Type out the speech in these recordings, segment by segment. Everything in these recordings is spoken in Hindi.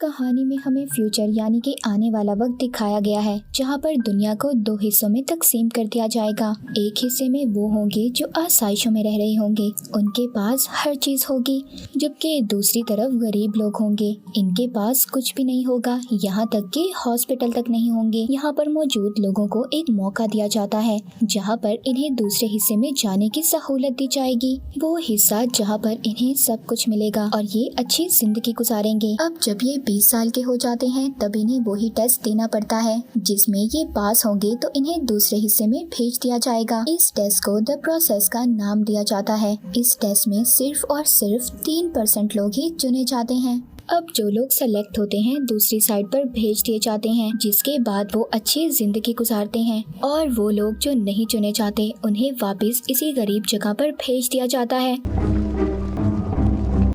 कहानी में हमें फ्यूचर यानी कि आने वाला वक्त दिखाया गया है, जहाँ पर दुनिया को दो हिस्सों में तकसीम कर दिया जाएगा। एक हिस्से में वो होंगे जो आसाइशों में रह रहे होंगे, उनके पास हर चीज होगी, जबकि दूसरी तरफ गरीब लोग होंगे, इनके पास कुछ भी नहीं होगा, यहाँ तक कि हॉस्पिटल तक नहीं होंगे। यहाँ पर मौजूद लोगों को एक मौका दिया जाता है, जहाँ पर इन्हें दूसरे हिस्से में जाने की सहूलत दी जाएगी, वो हिस्सा जहाँ पर इन्हें सब कुछ मिलेगा और ये अच्छी जिंदगी गुजारेंगे। अब जब ये 20 साल के हो जाते हैं तब इन्हें वही टेस्ट देना पड़ता है, जिसमें ये पास होंगे तो इन्हें दूसरे हिस्से में भेज दिया जाएगा। इस टेस्ट को द प्रोसेस का नाम दिया जाता है। इस टेस्ट में सिर्फ और सिर्फ 3% लोग ही चुने जाते हैं। अब जो लोग सेलेक्ट होते हैं दूसरी साइड पर भेज दिए जाते हैं, जिसके बाद वो अच्छी जिंदगी गुजारते हैं, और वो लोग जो नहीं चुने जाते उन्हें वापस इसी गरीब जगह पर भेज दिया जाता है।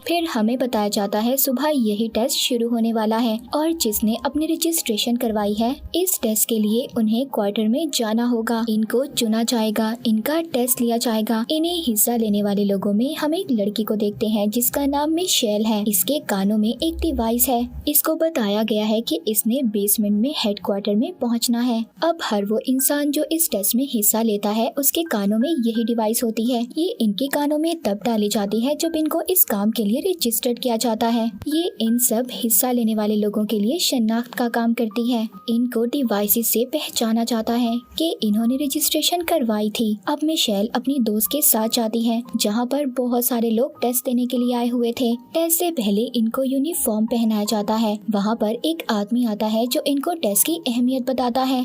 फिर हमें बताया जाता है सुबह यही टेस्ट शुरू होने वाला है, और जिसने अपनी रजिस्ट्रेशन करवाई है इस टेस्ट के लिए उन्हें क्वार्टर में जाना होगा। इनको चुना जाएगा, इनका टेस्ट लिया जाएगा। इन्हें हिस्सा लेने वाले लोगों में हम एक लड़की को देखते हैं जिसका नाम मिशेल है। इसके कानों में एक डिवाइस है। इसको बताया गया है कि इसने बेसमेंट में हेडक्वार्टर में पहुंचना है। अब हर वो इंसान जो इस टेस्ट में हिस्सा लेता है उसके कानों में यही डिवाइस होती है। ये इनके कानों में तब डाली जाती है जब इनको इस काम के लिए रजिस्टर्ड किया जाता है। ये इन सब हिस्सा लेने वाले लोगों के लिए शनाख्त का काम करती है। इनको डिवाइसेस से पहचाना जाता है कि इन्होंने रजिस्ट्रेशन करवाई थी। अब मिशेल अपनी दोस्त के साथ जाती है, जहाँ पर बहुत सारे लोग टेस्ट देने के लिए आए हुए थे। टेस्ट से पहले इनको यूनिफॉर्म पहनाया जाता है। वहाँ पर एक आदमी आता है जो इनको टेस्ट की अहमियत बताता है।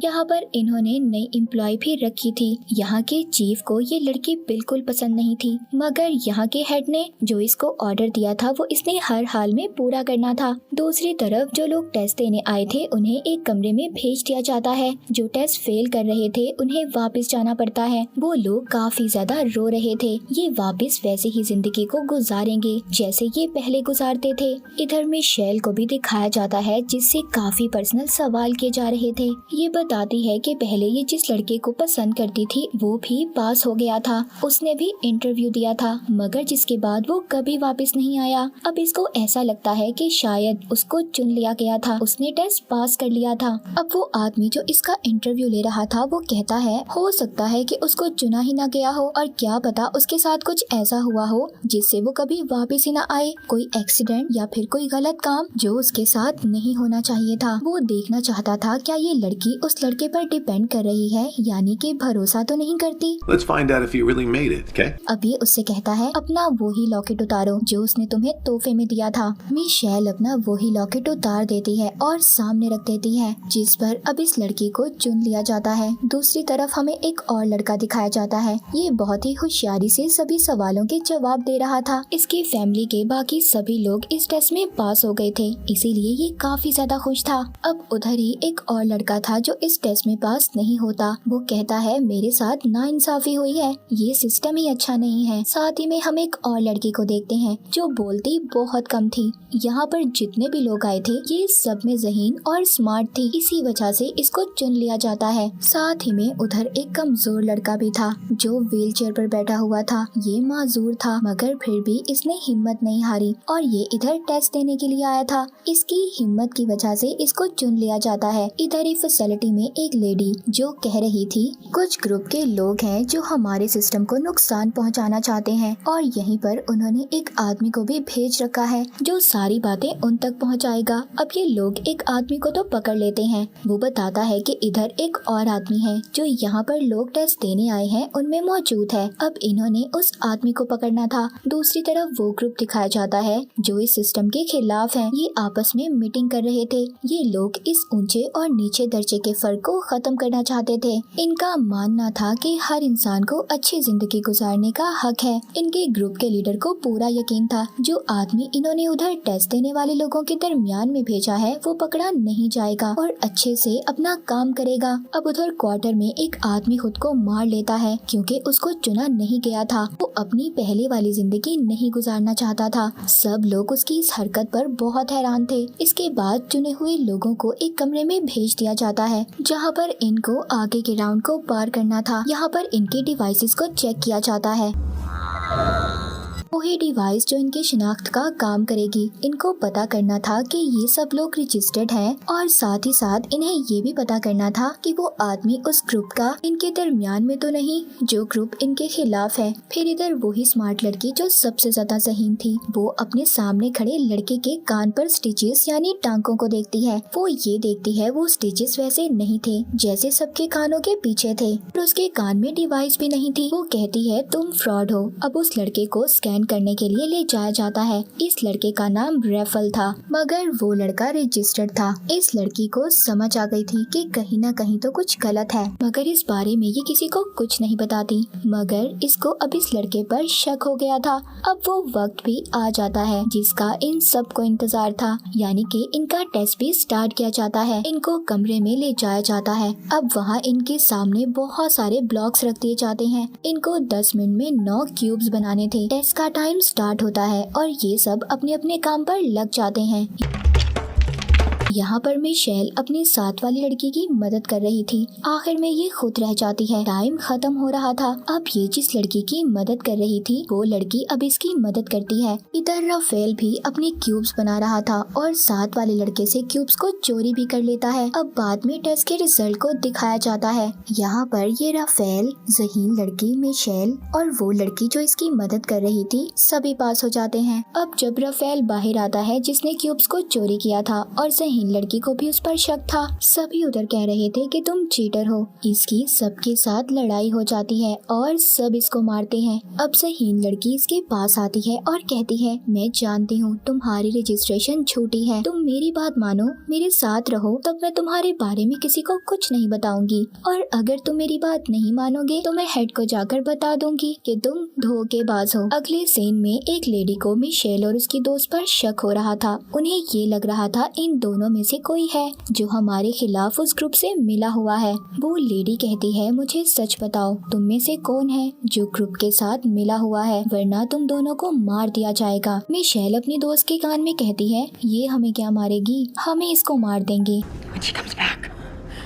यहाँ पर इन्होंने नई एम्प्लॉय भी रखी थी। यहाँ के चीफ को ये लड़की बिल्कुल पसंद नहीं थी, मगर यहाँ के हेड ने जो इसको ऑर्डर दिया था वो इसने हर हाल में पूरा करना था। दूसरी तरफ जो लोग टेस्ट देने आए थे उन्हें एक कमरे में भेज दिया जाता है। जो टेस्ट फेल कर रहे थे उन्हें वापस जाना पड़ता है। वो लोग काफी ज्यादा रो रहे थे। ये वापस वैसे ही जिंदगी को गुजारेंगे जैसे ये पहले गुजारते थे। इधर मिशेल को भी दिखाया जाता है जिससे काफी पर्सनल सवाल किए जा रहे थे। ये बताती है कि पहले ये जिस लड़के को पसंद करती थी वो भी पास हो गया था, उसने भी इंटरव्यू दिया था, मगर जिसके बाद वो कभी वापस नहीं आया। अब इसको ऐसा लगता है कि शायद उसको चुन लिया गया था, उसने टेस्ट पास कर लिया था। अब वो आदमी जो इसका इंटरव्यू ले रहा था वो कहता है हो सकता है कि उसको चुना ही ना गया हो, और क्या पता उसके साथ कुछ ऐसा हुआ हो जिससे वो कभी वापस ही ना आए, कोई एक्सीडेंट या फिर कोई गलत काम जो उसके साथ नहीं होना चाहिए था। वो देखना चाहता था क्या ये लड़की उस लड़के पर डिपेंड कर रही है, यानी कि भरोसा तो नहीं करती। Let's find out if you really made it, okay? अब ये उससे कहता है अपना वही लॉकेट उतारो जो उसने तुम्हें तोहफे में दिया था। मिशेल अपना वही लॉकेट उतार देती है और सामने रख देती है, जिस पर अब इस लड़की को चुन लिया जाता है। दूसरी तरफ हमें एक और लड़का दिखाया जाता है। ये बहुत ही होशियारी से सभी सवालों के जवाब दे रहा था। इसकी फैमिली के बाकी सभी लोग इस टेस्ट में पास हो गए थे, इसीलिए ये काफी ज्यादा खुश था। अब उधर ही एक और लड़का था जो इस टेस्ट में पास नहीं होता। वो कहता है मेरे साथ नाइंसाफी हुई है, ये सिस्टम ही अच्छा नहीं है। साथ ही में हम एक और लड़की को देखते हैं जो बोलती बहुत कम थी। यहाँ पर जितने भी लोग आए थे ये सब में ज़हीन और स्मार्ट थी, इसी वजह से इसको चुन लिया जाता है। साथ ही में उधर एक कमजोर लड़का भी था जो व्हील चेयर पर बैठा हुआ था। ये माजूर था, मगर फिर भी इसने हिम्मत नहीं हारी और ये इधर टेस्ट देने के लिए आया था। इसकी हिम्मत की वजह से इसको चुन लिया जाता है। इधर ही फैसिलिटी में एक लेडी जो कह रही थी कुछ ग्रुप के लोग हैं जो हमारे सिस्टम को नुकसान पहुँचाना चाहते हैं, और यहीं पर उन्होंने एक आदमी को भी भेज रखा है जो सारी बातें उन तक पहुंचाएगा। अब ये लोग एक आदमी को तो पकड़ लेते हैं। वो बताता है कि इधर एक और आदमी है जो यहाँ पर लोग टेस्ट देने आए हैं उनमें मौजूद है। अब इन्होंने उस आदमी को पकड़ना था। दूसरी तरफ वो ग्रुप दिखाया जाता है जो इस सिस्टम के खिलाफ है। ये आपस में मीटिंग कर रहे थे। ये लोग इस ऊंचे और नीचे दर्जे के फर्क को खत्म करना चाहते थे। इनका मानना था कि हर इंसान को अच्छी जिंदगी गुजारने का हक है। इनके ग्रुप के लीडर को पूरा यकीन था जो आदमी इन्होंने उधर टेस्ट देने वाले लोगों के दरमियान में भेजा है वो पकड़ा नहीं जाएगा और अच्छे से अपना काम करेगा। अब उधर क्वार्टर में एक आदमी खुद को मार लेता है क्योंकि उसको चुना नहीं गया था। वो अपनी पहले वाली जिंदगी नहीं गुजारना चाहता था। सब लोग उसकी इस हरकत पर बहुत हैरान थे। इसके बाद चुने हुए लोगों को एक कमरे में भेज दिया जाता है जहाँ पर इनको आगे के राउंड को पार करना था। यहाँ पर इनके डिवाइसेस को चेक किया जाता है। वही डिवाइस जो इनकी शिनाख्त का काम करेगी। इनको पता करना था कि ये सब लोग रजिस्टर्ड हैं और साथ ही साथ इन्हें ये भी पता करना था कि वो आदमी उस ग्रुप का इनके दरमियान में तो नहीं जो ग्रुप इनके खिलाफ है। फिर इधर वही स्मार्ट लड़की जो सबसे ज्यादा ज़हीन थी, वो अपने सामने खड़े लड़के के कान पर स्टिचेस यानी टांकों को देखती है। वो ये देखती है वो स्टिचेस वैसे नहीं थे जैसे सबके कानों के पीछे थे और उसके कान में डिवाइस भी नहीं थी। वो कहती है तुम फ्रॉड हो। अब उस लड़के को स्कैन करने के लिए ले जाया जाता है। इस लड़के का नाम रेफल था, मगर वो लड़का रजिस्टर्ड था। इस लड़की को समझ आ गई थी कि कहीं ना कहीं तो कुछ गलत है, मगर इस बारे में ये किसी को कुछ नहीं बताती। मगर इसको अब इस लड़के पर शक हो गया था। अब वो वक्त भी आ जाता है जिसका इन सबको इंतजार था, यानी कि इनका टेस्ट भी स्टार्ट किया जाता है। इनको कमरे में ले जाया जाता है। अब वहाँ इनके सामने बहुत सारे ब्लॉक्स रख दिए जाते हैं। इनको 10 मिनट में 9 क्यूब्स बनाने थे। टेस्ट का टाइम स्टार्ट होता है और ये सब अपने अपने काम पर लग जाते हैं। यहाँ पर मिशेल अपनी साथ वाली लड़की की मदद कर रही थी। आखिर में ये खुद रह जाती है। टाइम खत्म हो रहा था। अब ये जिस लड़की की मदद कर रही थी वो लड़की अब इसकी मदद करती है। इधर राफेल भी अपने क्यूब्स बना रहा था और साथ वाले लड़के से क्यूब्स को चोरी भी कर लेता है। अब बाद में टेस्ट के रिजल्ट को दिखाया जाता है। यहाँ पर ये राफेल, ज़हीन लड़की, मिशेल और वो लड़की जो इसकी मदद कर रही थी सभी पास हो जाते हैं। अब जब राफेल बाहर आता है जिसने क्यूब्स को चोरी किया था और ज़हीन लड़की को भी उस पर शक था, सभी उधर कह रहे थे कि तुम चीटर हो। इसकी सबके साथ लड़ाई हो जाती है और सब इसको मारते हैं। अब ज़हीन लड़की इसके पास आती है और कहती है मैं जानती हूँ तुम्हारी रजिस्ट्रेशन झूठी है, तुम मेरी बात मानो, मेरे साथ रहो, तब मैं तुम्हारे बारे में किसी को कुछ नहीं बताऊंगी और अगर तुम मेरी बात नहीं मानोगे तो मैं हेड को जाकर बता दूंगी कि तुम धोखेबाज हो। अगले सीन में एक लेडी को मिशेल और उसकी दोस्त पर शक हो रहा था। उन्हें ये लग रहा था इन दोनों में से कोई है जो हमारे खिलाफ उस ग्रुप से मिला हुआ है। वो लेडी कहती है मुझे सच बताओ तुम में से कौन है जो ग्रुप के साथ मिला हुआ है, वरना तुम दोनों को मार दिया जाएगा। मिशेल अपनी दोस्त के कान में कहती है ये हमें क्या मारेगी, हमें इसको मार देंगे।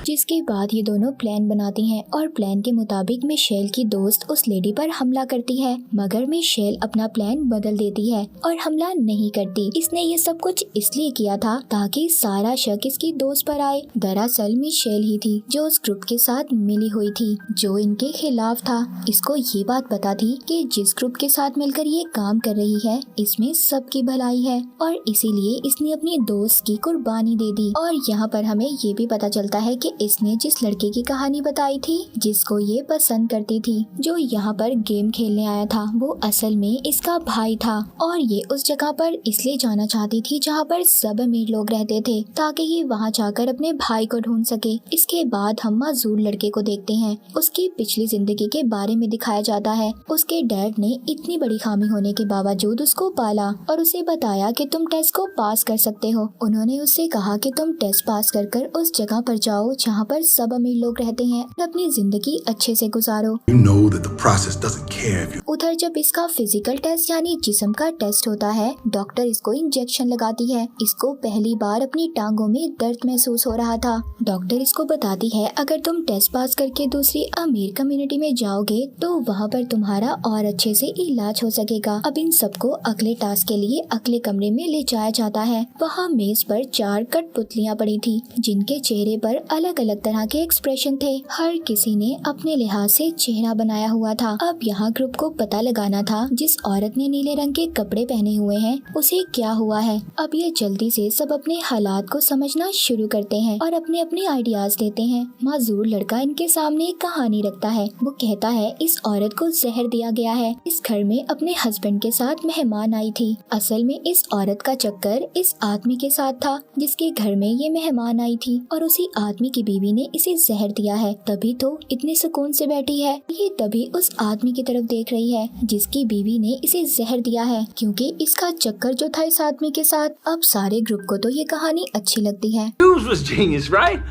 जिसके बाद ये दोनों प्लान बनाती हैं और प्लान के मुताबिक मिशेल की दोस्त उस लेडी पर हमला करती है, मगर मिशेल अपना प्लान बदल देती है और हमला नहीं करती। इसने ये सब कुछ इसलिए किया था ताकि सारा शक इसकी दोस्त पर आए। दरअसल मिशेल ही थी जो उस ग्रुप के साथ मिली हुई थी जो इनके खिलाफ था। इसको ये बात पता थी कि जिस ग्रुप के साथ मिलकर ये काम कर रही है इसमें सबकी भलाई है और इसीलिए इसने अपनी दोस्त की कुर्बानी दे दी। और यहाँ पर हमें ये भी पता चलता है कि इसने जिस लड़के की कहानी बताई थी जिसको ये पसंद करती थी, जो यहाँ पर गेम खेलने आया था, वो असल में इसका भाई था और ये उस जगह पर इसलिए जाना चाहती थी जहाँ पर सब अमीर लोग रहते थे ताकि ये वहाँ जाकर अपने भाई को ढूंढ सके। इसके बाद हम माजूर लड़के को देखते हैं। उसकी पिछली जिंदगी के बारे में दिखाया जाता है। उसके डैड ने इतनी बड़ी खामी होने के बावजूद उसको पाला और उसे बताया कि तुम टेस्ट को पास कर सकते हो। उन्होंने उससे कहा कि तुम टेस्ट पास कर उस जगह पर जाओ जहाँ पर सब अमीर लोग रहते हैं, अपनी जिंदगी अच्छे से गुजारो। You know that the process doesn't care if you... उधर जब इसका फिजिकल टेस्ट यानी जिस्म का टेस्ट होता है, डॉक्टर इसको इंजेक्शन लगाती है। इसको पहली बार अपनी टांगों में दर्द महसूस हो रहा था। डॉक्टर इसको बताती है अगर तुम टेस्ट पास करके दूसरी अमीर कम्युनिटी में जाओगे तो वहाँ पर तुम्हारा और अच्छे से इलाज हो सकेगा। अब इन सबको अगले टास्क के लिए अगले कमरे में ले जाया जाता है। वहाँ मेज पर 4 कठपुतलियाँ पड़ी थी जिनके चेहरे पर अलग अलग तरह के एक्सप्रेशन थे। हर किसी ने अपने लिहाज से चेहरा बनाया हुआ था। अब यहाँ ग्रुप को पता लगाना था जिस औरत ने नीले रंग के कपड़े पहने हुए हैं उसे क्या हुआ है। अब ये जल्दी से सब अपने हालात को समझना शुरू करते हैं और अपने अपने आइडियाज देते हैं। माजूर लड़का इनके सामने एक कहानी रखता है। वो कहता है इस औरत को जहर दिया गया है। इस घर में अपने हस्बैंड के साथ मेहमान आई थी। असल में इस औरत का चक्कर इस आदमी के साथ था जिसके घर में ये मेहमान आई थी और उसी आदमी की बीवी ने इसे जहर दिया है, तभी तो इतने सुकून से बैठी है। ये तभी उस आदमी की तरफ देख रही है जिसकी बीवी ने इसे जहर दिया है, क्योंकि इसका चक्कर जो था इस आदमी के साथ। अब सारे ग्रुप को तो ये कहानी अच्छी लगती है। News was genius, right?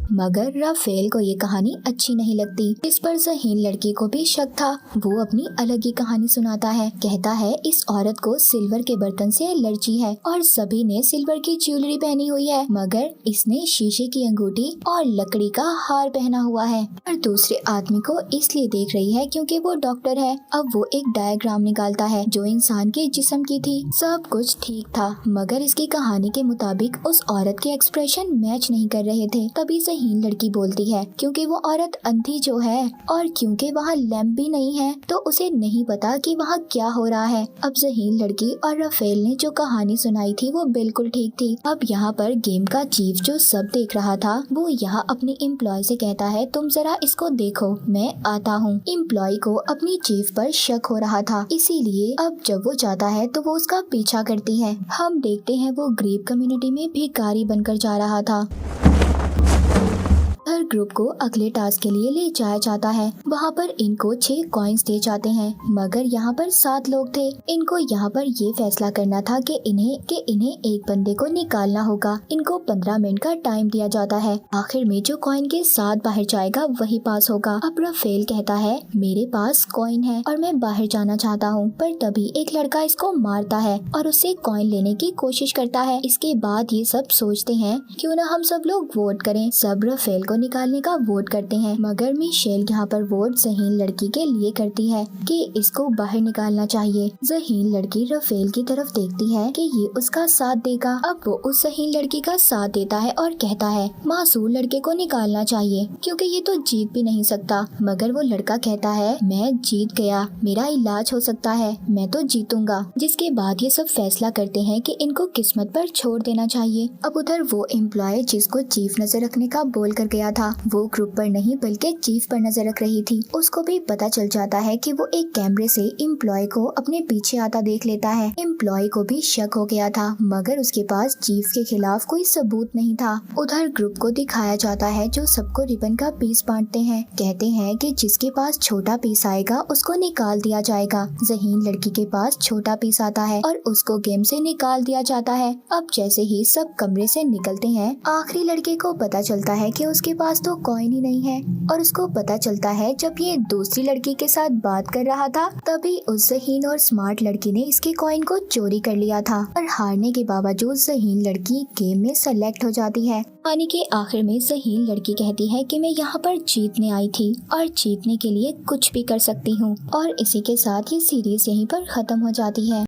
मगर राफेल को ये कहानी अच्छी नहीं लगती। इस पर ज़हीन लड़की को भी शक था। वो अपनी अलग ही कहानी सुनाता है। कहता है इस औरत को सिल्वर के बर्तन से एलर्जी है और सभी ने सिल्वर की ज्वेलरी पहनी हुई है, मगर इसने शीशे की अंगूठी और लकड़ी का हार पहना हुआ है। और दूसरे आदमी को इसलिए देख रही है क्योंकि वो डॉक्टर है। अब वो एक डायग्राम निकालता है जो इंसान के जिस्म की थी। सब कुछ ठीक था, मगर इसकी कहानी के मुताबिक उस औरत के एक्सप्रेशन मैच नहीं कर रहे थे। तभी ज़हीन लड़की बोलती है क्योंकि वो औरत अंधी जो है और क्योंकि वहाँ लैंप भी नहीं है तो उसे नहीं पता कि वहाँ क्या हो रहा है। अब ज़हीन लड़की और राफेल ने जो कहानी सुनाई थी वो बिल्कुल ठीक थी। अब यहाँ पर गेम का चीफ जो सब देख रहा था वो यहाँ अपनी एम्प्लॉय से कहता है तुम जरा इसको देखो, मैं आता हूँ। एम्प्लॉय को अपनी चीफ पर शक हो रहा था, इसीलिए अब जब वो जाता है तो वो उसका पीछा करती है। हम देखते हैं वो गरीब कम्युनिटी में भिखारी बनकर जा रहा था। हर ग्रुप को अगले टास्क के लिए ले जाया जाता है। वहाँ पर इनको 6 कॉइन्स दिए जाते हैं, मगर यहाँ पर 7 लोग थे। इनको यहाँ पर ये फैसला करना था कि इन्हें एक बंदे को निकालना होगा। इनको 15 मिनट का टाइम दिया जाता है। आखिर में जो कॉइन के साथ बाहर जाएगा वही पास होगा। अब राफेल कहता है मेरे पास कॉइन है और मैं बाहर जाना चाहता हूँ, पर तभी एक लड़का इसको मारता है और उससे कॉइन लेने की कोशिश करता है। इसके बाद ये सब सोचते हैं क्यों ना हम सब लोग वोट करें। सब राफेल को निकालने का वोट करते हैं, मगर मिशेल यहाँ पर वोट ज़हीन लड़की के लिए करती है कि इसको बाहर निकालना चाहिए। ज़हीन लड़की राफेल की तरफ देखती है कि ये उसका साथ देगा। अब वो उस ज़हीन लड़की का साथ देता है और कहता है मासूम लड़के को निकालना चाहिए क्योंकि ये तो जीत भी नहीं सकता। मगर वो लड़का कहता है मैं जीत गया, मेरा इलाज हो सकता है, मैं तो जीतूंगा। जिसके बाद ये सब फैसला करते हैं कि इनको किस्मत पर छोड़ देना चाहिए। अब उधर वो एम्प्लॉय जिसको चीफ नजर रखने का बोल कर गया था वो ग्रुप पर नहीं बल्कि चीफ पर नजर रख रही थी। उसको भी पता चल जाता है कि वो एक कैमरे से एम्प्लॉय को अपने पीछे आता देख लेता है। एम्प्लॉय को भी शक हो गया था, मगर उसके पास चीफ के खिलाफ कोई सबूत नहीं था। उधर ग्रुप को दिखाया जाता है जो सबको रिबन का पीस बांटते हैं। कहते हैं कि जिसके पास छोटा पीस आएगा उसको निकाल दिया जाएगा। ज़हीन लड़की के पास छोटा पीस आता है और उसको गेम से निकाल दिया जाता है। अब जैसे ही सब कमरे से निकलते हैं आखिरी लड़के को पता चलता है कि उसके पास तो कॉइन ही नहीं है। और उसको पता चलता है जब ये दूसरी लड़की के साथ बात कर रहा था तभी उस ज़हीन और स्मार्ट लड़की ने इसके कॉइन को चोरी कर लिया था। और हारने के बावजूद ज़हीन लड़की गेम में सेलेक्ट हो जाती है। कहानी के आखिर में ज़हीन लड़की कहती है कि मैं यहाँ पर जीतने आई थी और जीतने के लिए कुछ भी कर सकती हूँ। और इसी के साथ ये सीरीज यहीं पर खत्म हो जाती है।